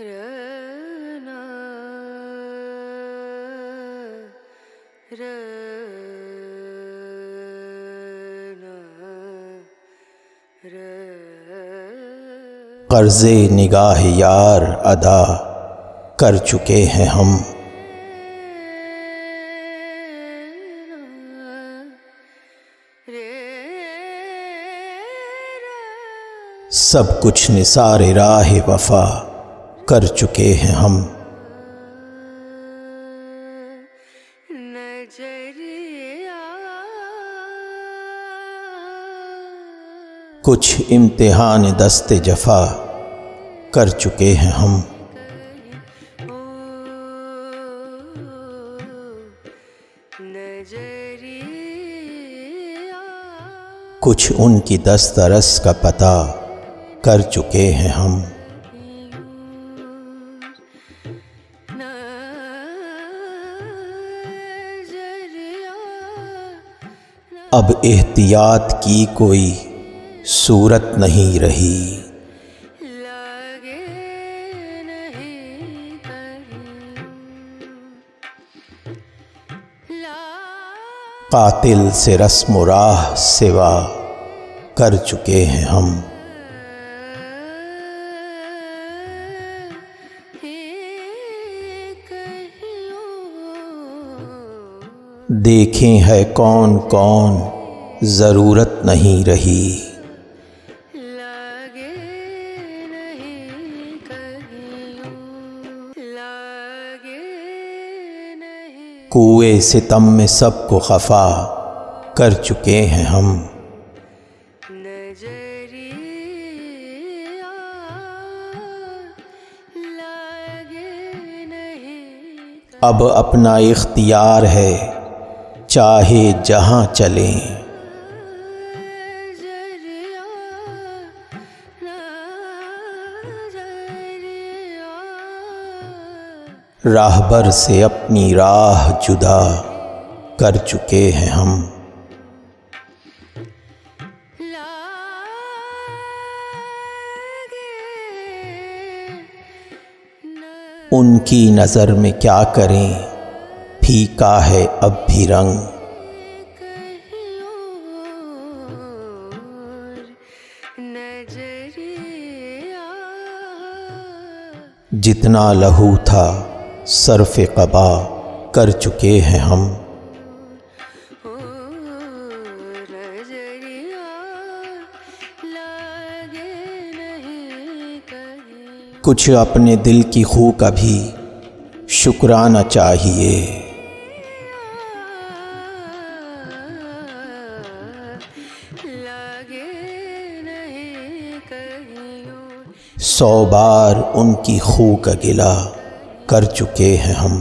रना कर्ज़े निगाह यार अदा कर चुके हैं हम। सब कुछ निसारे राह वफ़ा कर चुके हैं हम। कुछ इम्तिहान दस्ते जफ़ा कर चुके हैं हम। कुछ उनकी दस्तरस का पता कर चुके हैं हम। अब एहतियात की कोई सूरत नहीं रही। कातिल से रस्म राह सिवा कर चुके हैं हम। देखें है कौन कौन ज़रूरत नहीं रही। कुएं सितम में सबको खफा कर चुके हैं हम। अब अपना इख्तियार है चाहे जहाँ चलें। राहबर से अपनी राह जुदा कर चुके हैं हम। उनकी नज़र में क्या करें, फीका है अब भी रंग। जितना लहू था सरफ़े क़बा कर चुके हैं हम। कुछ अपने दिल की खू का भी शुक्राना चाहिए। सौ बार उनकी खू का गिला कर चुके हैं हम।